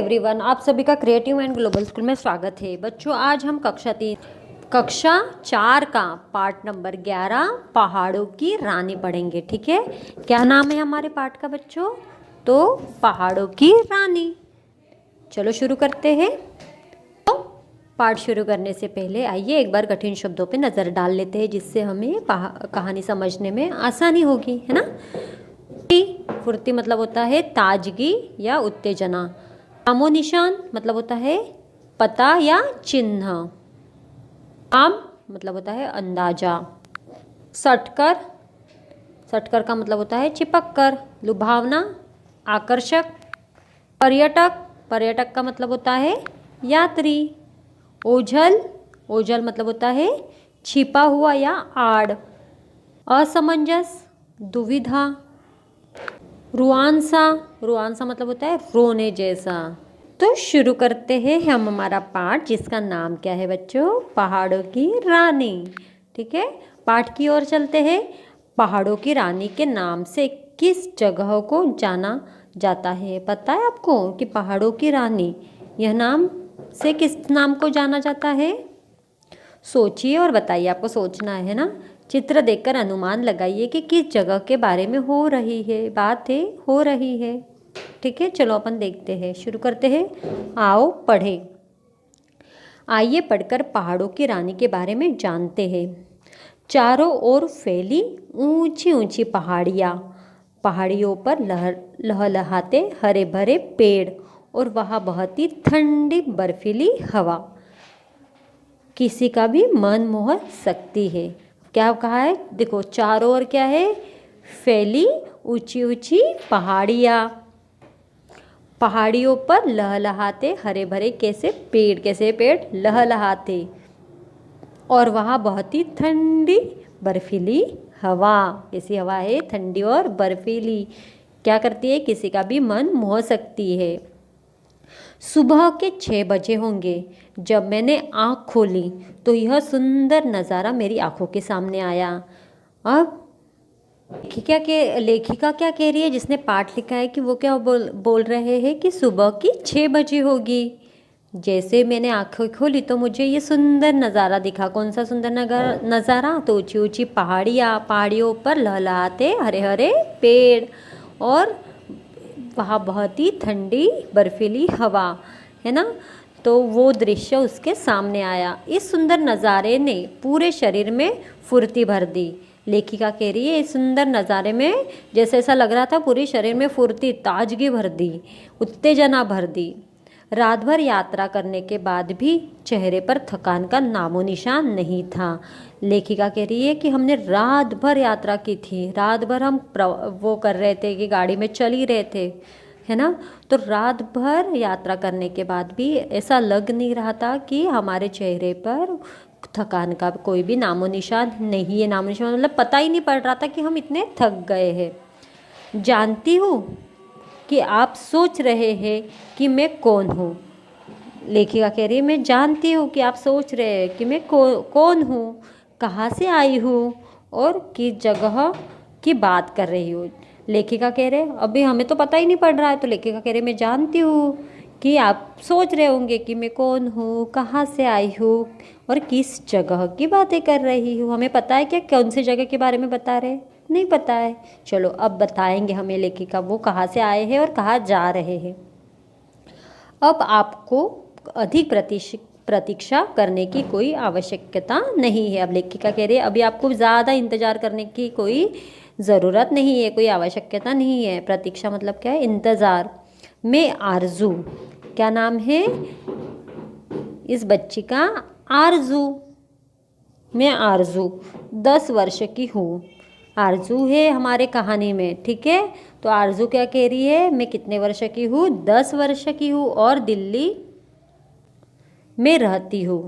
Everyone, आप सभी का क्रिएटिव एंड ग्लोबल स्कूल में स्वागत है। बच्चों, आज हम कक्षा 4 का पार्ट नंबर 11 पहाड़ों की रानी पढ़ेंगे। ठीक है, क्या नाम है हमारे पाठ का बच्चों? तो पहाड़ों की रानी। चलो शुरू करते हैं। तो पाठ शुरू करने से पहले आइए एक बार कठिन शब्दों पे नज़र डाल लेते हैं, जिससे हमें कहानी समझने में आसानी होगी, है ना। फुर्ती मतलब होता है ताजगी या उत्तेजना। नामो निशान मतलब होता है पता या चिन्ह। आम मतलब होता है अंदाजा। सटकर, सटकर का मतलब होता है चिपक कर। लुभावना, आकर्षक। पर्यटक, पर्यटक का मतलब होता है यात्री। ओझल, ओझल मतलब होता है छिपा हुआ या आड़। असमंजस, दुविधा। रुआंसा, रुआंसा मतलब होता है रोने जैसा। तो शुरू करते हैं हम हमारा पाठ, जिसका नाम क्या है बच्चों? पहाड़ों की रानी। ठीक है, पाठ की ओर चलते हैं। पहाड़ों की रानी के नाम से किस जगह को जाना जाता है? पता है आपको कि पहाड़ों की रानी यह नाम से किस नाम को जाना जाता है? सोचिए और बताइए। आपको सोचना है ना। चित्र देखकर अनुमान लगाइए कि किस जगह के बारे में हो रही है, बात है, हो रही है। ठीक है, चलो अपन देखते हैं, शुरू करते हैं। आओ पढ़ें। आइए पढ़कर पहाड़ों की रानी के बारे में जानते हैं। चारों ओर फैली ऊंची ऊंची पहाड़ियाँ, पहाड़ियों पर लहलहाते हरे भरे पेड़ और वहाँ बहती ठंडी बर्फीली हवा किसी का भी मन मोह सकती है। क्या कहा है? देखो, चारों ओर क्या है? फैली ऊंची ऊंची पहाड़ियाँ, पहाड़ियों पर लहलहाते हरे भरे कैसे पेड़, कैसे पेड़ लहलहाते, और वहाँ बहती ठंडी बर्फीली हवा। कैसी हवा है? ठंडी और बर्फीली। क्या करती है? किसी का भी मन मोह सकती है। सुबह के 6 बजे होंगे जब मैंने आँख खोली तो यह सुंदर नज़ारा मेरी आँखों के सामने आया। अब लेखिका क्या कह रही है? जिसने पाठ लिखा है कि वो क्या बोल रहे हैं कि सुबह की 6 बजे होगी। जैसे मैंने आँखें खोली तो मुझे ये सुंदर नज़ारा दिखा। कौन सा सुंदर नज़ारा? तो ऊंची ऊंची पहाड़ियाँ, पहाड़ियों पर लहलहाते हरे हरे पेड़ और वहाँ बहुत ही ठंडी बर्फीली हवा, है ना। तो वो दृश्य उसके सामने आया। इस सुंदर नज़ारे ने पूरे शरीर में फुर्ती भर दी। लेखिका कह रही है इस सुंदर नज़ारे में जैसे ऐसा लग रहा था पूरे शरीर में फुर्ती, ताजगी भर दी, उत्तेजना भर दी। रात भर यात्रा करने के बाद भी चेहरे पर थकान का नामो निशान नहीं था। लेखिका कह रही है कि हमने रात भर यात्रा की थी, रात भर हम वो कर रहे थे कि गाड़ी में चल ही रहे थे, है ना। तो रात भर यात्रा करने के बाद भी ऐसा लग नहीं रहा था कि हमारे चेहरे पर थकान का कोई भी नामो निशान नहीं है। नामो निशान मतलब पता ही नहीं पड़ रहा था कि हम इतने थक गए हैं। जानती हूँ कि आप सोच रहे हैं कि मैं कौन हूँ। लेखिका कह रही है मैं जानती हूँ कि आप सोच रहे हैं कि मैं कौन हूँ, कहाँ से आई हूँ और किस जगह की बात कर रही हूँ। लेखिका कह रहे अभी हमें तो पता ही नहीं पड़ रहा है। तो लेखिका कह रहे मैं जानती हूँ कि आप सोच रहे होंगे कि मैं कौन हूँ, कहाँ से आई हूँ और किस जगह की बातें कर रही हूँ। हमें पता है क्या कौन सी जगह के बारे में बता रहे? नहीं पता है। चलो अब बताएंगे हमें लेखिका वो कहाँ से आए हैं और कहाँ जा रहे हैं। अब आपको अधिक प्रतीक्षा करने की कोई आवश्यकता नहीं है। अब लेखिका कह रही है अभी आपको ज़्यादा इंतज़ार करने की कोई ज़रूरत नहीं है, कोई आवश्यकता नहीं है। प्रतीक्षा मतलब क्या है? इंतज़ार। मैं आरजू, क्या नाम है इस बच्ची का? आरजू। मैं आरजू 10 वर्ष की हूँ। आरजू है हमारे कहानी में, ठीक है। तो आरजू क्या कह रही है? मैं कितने वर्ष की हूँ? 10 वर्ष की हूँ और दिल्ली में रहती हूँ।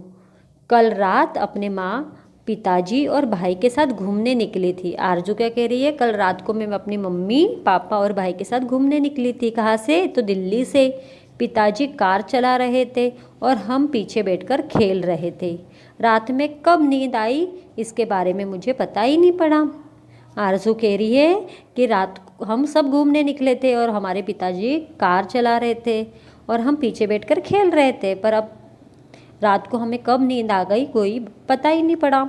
कल रात अपने माँ, पिताजी और भाई के साथ घूमने निकली थी। आरजू क्या कह रही है? कल रात को मैं अपनी मम्मी, पापा और भाई के साथ घूमने निकली थी। कहाँ से? तो दिल्ली से। पिताजी कार चला रहे थे और हम पीछे बैठकर खेल रहे थे। रात में कब नींद आई इसके बारे में मुझे पता ही नहीं पड़ा। आरजू कह रही है कि रात हम सब घूमने निकले थे और हमारे पिताजी कार चला रहे थे और हम पीछे बैठकर खेल रहे थे। पर अब रात को हमें कब नींद आ गई कोई पता ही नहीं पड़ा।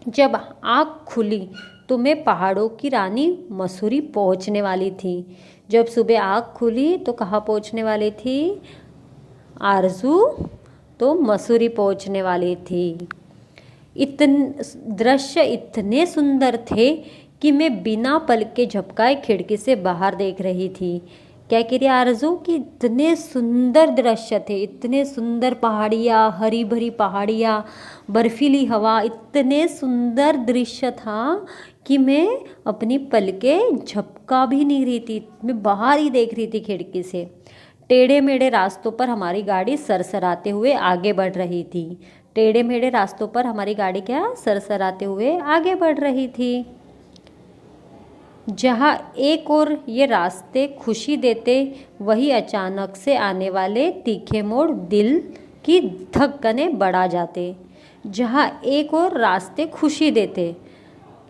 जब आँख खुली तो मैं पहाड़ों की रानी मसूरी पहुंचने वाली थी। जब सुबह आँख खुली तो कहाँ पहुंचने वाली थी आरजू? तो मसूरी पहुंचने वाली थी। दृश्य इतने सुंदर थे कि मैं बिना पलक के झपकाए खिड़की से बाहर देख रही थी। क्या कह रही आरजू कि इतने सुंदर दृश्य थे, इतने सुंदर पहाड़ियाँ, हरी भरी पहाड़ियाँ, बर्फीली हवा, इतने सुंदर दृश्य था कि मैं अपनी पलकें झपका भी नहीं रही थी, मैं बाहर ही देख रही थी खिड़की से। टेढ़े मेढ़े रास्तों पर हमारी गाड़ी सरसराते हुए आगे बढ़ रही थी। टेढ़े मेढ़े रास्तों पर हमारी गाड़ी क्या सरसराते हुए आगे बढ़ रही थी। जहाँ एक और ये रास्ते खुशी देते, वही अचानक से आने वाले तीखे मोड़ दिल की धड़कनें बढ़ा जाते। जहाँ एक और रास्ते खुशी देते,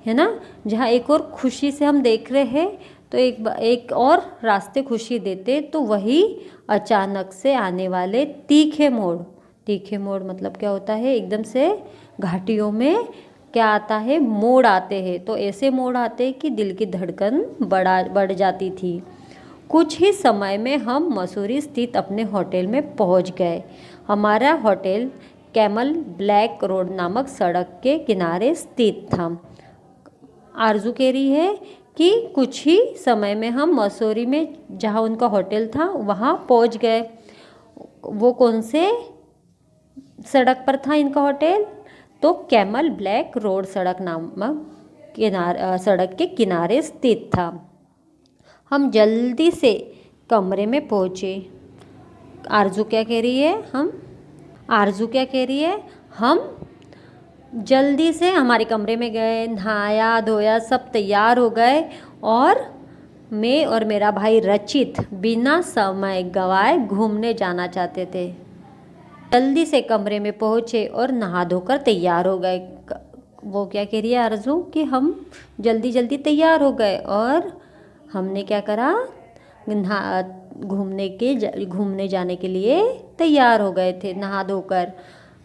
है ना, जहाँ एक और खुशी से हम देख रहे हैं तो एक और रास्ते खुशी देते, तो वही अचानक से आने वाले तीखे मोड़। तीखे मोड़ मतलब क्या होता है? एकदम से घाटियों में क्या आता है? मोड़ आते हैं। तो ऐसे मोड़ आते हैं कि दिल की धड़कन बढ़ जाती थी। कुछ ही समय में हम मसूरी स्थित अपने होटल में पहुंच गए। हमारा होटल कैमल ब्लैक रोड नामक सड़क के किनारे स्थित था। आरजू कह रही है कि कुछ ही समय में हम मसूरी में जहाँ उनका होटल था वहाँ पहुँच गए। वो कौन से सड़क पर था इनका होटल? तो कैमल ब्लैक रोड सड़क नामक सड़क के किनारे स्थित था। हम जल्दी से कमरे में पहुँचे। आरजू क्या कह रही है? आरजू क्या कह रही है? हम जल्दी से हमारे कमरे में गए, नहाया धोया, सब तैयार हो गए और मैं और मेरा भाई रचित बिना समय गवाए घूमने जाना चाहते थे। जल्दी से कमरे में पहुँचे और नहा धोकर तैयार हो गए। वो क्या कह रही है आरजू कि हम जल्दी जल्दी तैयार हो गए और हमने क्या करा? घूमने जाने के लिए तैयार हो गए थे नहा धोकर।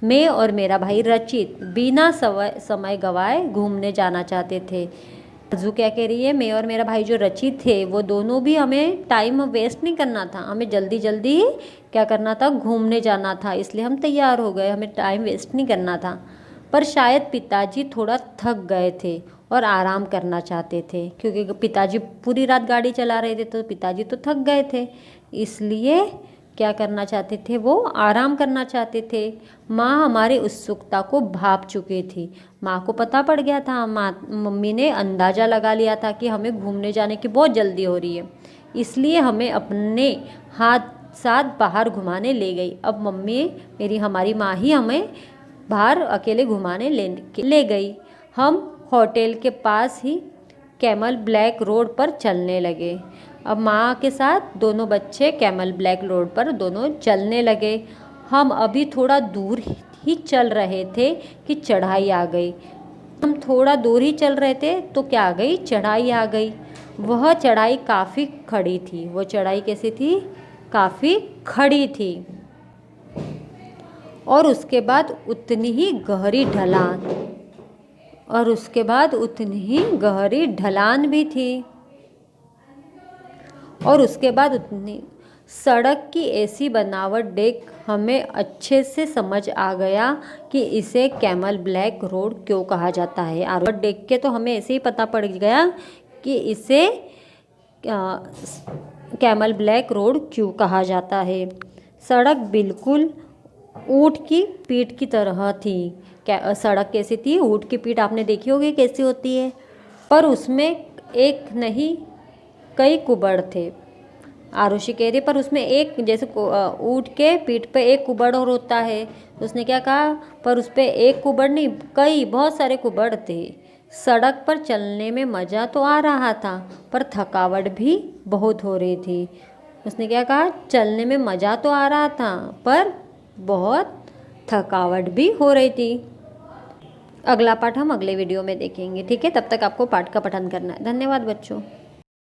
मैं और मेरा भाई रचित बिना समय गवाए घूमने जाना चाहते थे। आरजू क्या कह रही है? मैं और मेरा भाई जो रचित थे वो दोनों भी, हमें टाइम वेस्ट नहीं करना था, हमें जल्दी जल्दी क्या करना था? घूमने जाना था, इसलिए हम तैयार हो गए, हमें टाइम वेस्ट नहीं करना था। पर शायद पिताजी थोड़ा थक गए थे और आराम करना चाहते थे, क्योंकि पिताजी पूरी रात गाड़ी चला रहे थे, तो पिताजी तो थक गए थे, इसलिए क्या करना चाहते थे? वो आराम करना चाहते थे। माँ हमारी उत्सुकता को भांप चुकी थी। माँ को पता पड़ गया था, मम्मी ने अंदाज़ा लगा लिया था कि हमें घूमने जाने की बहुत जल्दी हो रही है, इसलिए हमें अपने हाथ साथ बाहर घुमाने ले गई। अब हमारी माँ ही हमें बाहर अकेले घुमाने ले गई। हम होटल के पास ही कैमल ब्लैक रोड पर चलने लगे। अब माँ के साथ दोनों बच्चे कैमल ब्लैक रोड पर दोनों चलने लगे। हम अभी थोड़ा दूर ही चल रहे थे कि चढ़ाई आ गई। हम थोड़ा दूर ही चल रहे थे तो क्या आ गई? चढ़ाई आ गई। वह चढ़ाई काफ़ी खड़ी थी। वो चढ़ाई कैसी थी? काफ़ी खड़ी थी। और उसके बाद उतनी ही गहरी ढलान भी थी। और उसके बाद उतनी सड़क की ऐसी बनावट देख हमें अच्छे से समझ आ गया कि इसे कैमल ब्लैक रोड क्यों कहा जाता है। और देख के तो हमें ऐसे ही पता पड़ गया कि इसे कैमल ब्लैक रोड क्यों कहा जाता है। सड़क बिल्कुल ऊँट की पीठ की तरह थी। सड़क कैसी थी? ऊँट की पीठ आपने देखी होगी कैसी होती है, पर उसमें एक नहीं कई कुबड़ थे। आरुषि कह रही पर उसमें एक, जैसे ऊँट के पीठ पे एक कुबड़ और होता है, उसने क्या कहा? पर उस पर एक कुबड़ नहीं, कई बहुत सारे कुबड़ थे। सड़क पर चलने में मज़ा तो आ रहा था, पर थकावट भी बहुत हो रही थी। उसने क्या कहा? चलने में मज़ा तो आ रहा था, पर बहुत थकावट भी हो रही थी। अगला पाठ हम अगले वीडियो में देखेंगे, ठीक है? तब तक आपको पाठ का पठन करना है। धन्यवाद बच्चों।